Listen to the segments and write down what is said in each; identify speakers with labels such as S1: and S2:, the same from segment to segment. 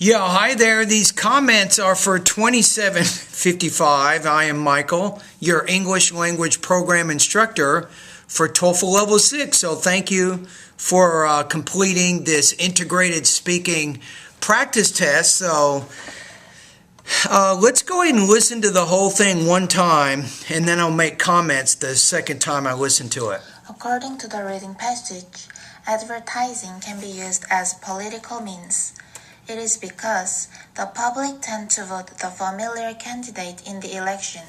S1: Yeah, hi there. These comments are for 2755. I am Michael, your English language program instructor for TOEFL Level 6. So thank you for completing this integrated speaking practice test. So let's go ahead and listen to the whole thing one time, and then I'll make comments the second time I listen to it.
S2: According to the reading passage, advertising can be used as political means. It is because the public tend to vote the familiar candidate in the election.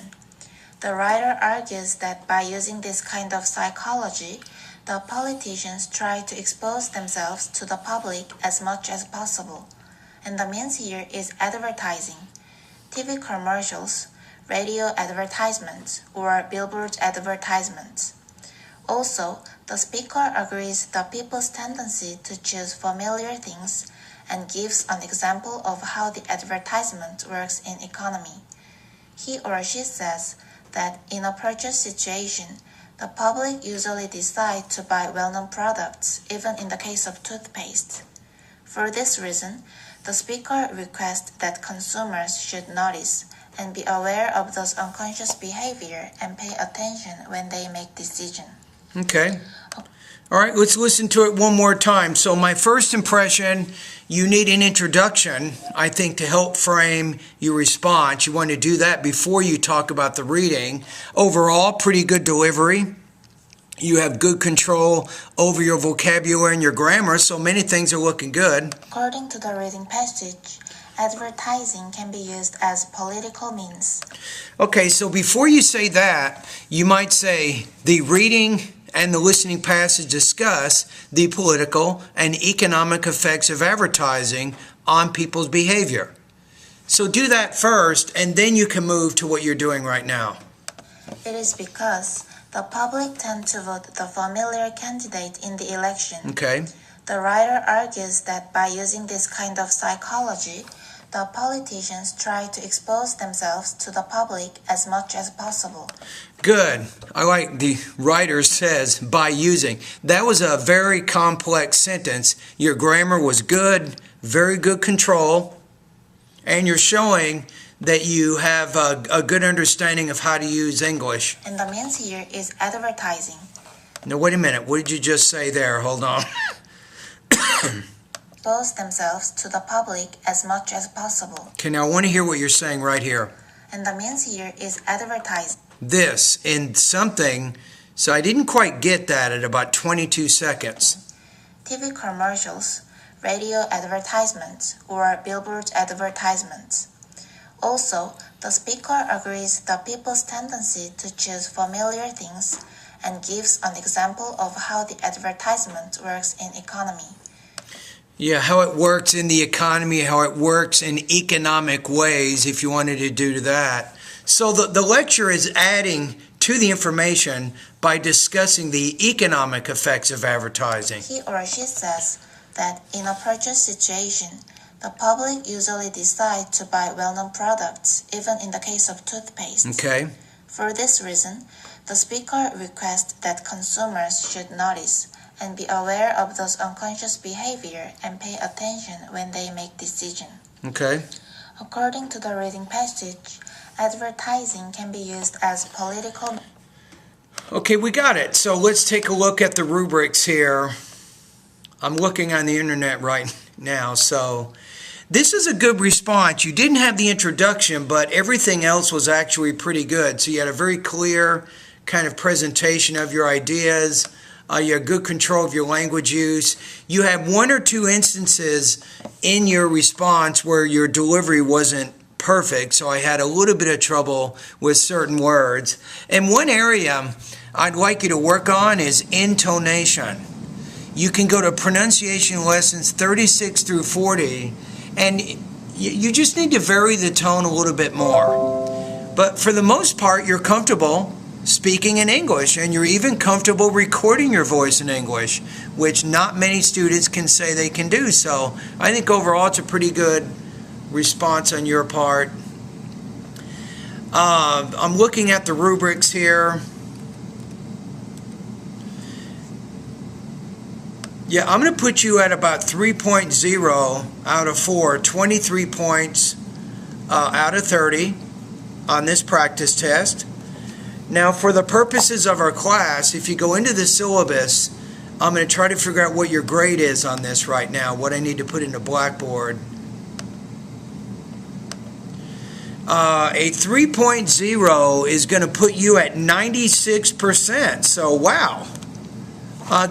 S2: The writer argues that by using this kind of psychology, the politicians try to expose themselves to the public as much as possible. And the means here is advertising. TV commercials, radio advertisements, or billboard advertisements. Also, the speaker agrees the people's tendency to choose familiar things and gives an example of how the advertisement works in economy. He or she says that in a purchase situation, the public usually decide to buy well-known products, even in the case of toothpaste. For this reason, the speaker requests that consumers should notice and be aware of those unconscious behavior and pay attention when they make decisions.
S1: Okay. All right, let's listen to it one more time. So my first impression, you need an introduction, I think, to help frame your response. You want to do that before you talk about the reading. Overall, pretty good delivery. You have good control over your vocabulary and your grammar, so many things are looking good.
S2: According to the reading passage, advertising can be used as political means.
S1: Okay, so before you say that, you might say the reading and the listening passage discuss the political and economic effects of advertising on people's behavior. So do that first, and then you can move to what you're doing right now.
S2: It is because the public tend to vote the familiar candidate in the election.
S1: Okay.
S2: The writer argues that by using this kind of psychology, the politicians try to expose themselves to the public as much as possible.
S1: Good. I like the writer says by using. That was a very complex sentence. Your grammar was good, very good control, and you're showing that you have a good understanding of how to use English.
S2: And the means here is advertising.
S1: Now, wait a minute. What did you just say there? Hold on.
S2: Expose themselves to the public as much as possible.
S1: Okay, now I want to hear what you're saying right here.
S2: And the means here is advertising.
S1: This in something, so I didn't quite get that at about 22 seconds.
S2: TV commercials, radio advertisements, or billboard advertisements. Also, the speaker agrees the people's tendency to choose familiar things and gives an example of how the advertisement works in economy.
S1: Yeah, how it works in the economy, how it works in economic ways, if you wanted to do that. So the lecture is adding to the information by discussing the economic effects of advertising.
S2: He or she says that in a purchase situation, the public usually decide to buy well-known products, even in the case of toothpaste.
S1: Okay.
S2: For this reason, the speaker requests that consumers should notice and be aware of those unconscious behavior and pay attention when they make decisions.
S1: Okay.
S2: According to the reading passage, advertising can be used as political.
S1: Okay, we got it. So let's take a look at the rubrics here. I'm looking on the internet right now, so this is a good response. You didn't have the introduction, but everything else was actually pretty good. So you had a very clear kind of presentation of your ideas. You had good control of your language use. You had one or two instances in your response where your delivery wasn't perfect, so I had a little bit of trouble with certain words. And one area I'd like you to work on is intonation. You can go to pronunciation lessons 36 through 40, and you just need to vary the tone a little bit more. But for the most part, you're comfortable speaking in English, and you're even comfortable recording your voice in English, which not many students can say they can do. So I think overall it's a pretty good response on your part. I'm looking at the rubrics here. Yeah, I'm going to put you at about 3.0 out of 4, 23 points out of 30 on this practice test. Now, for the purposes of our class, if you go into the syllabus, I'm going to try to figure out what your grade is on this right now, what I need to put into Blackboard. A 3.0 is going to put you at 96%. So, wow.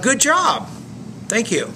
S1: Good job. Thank you.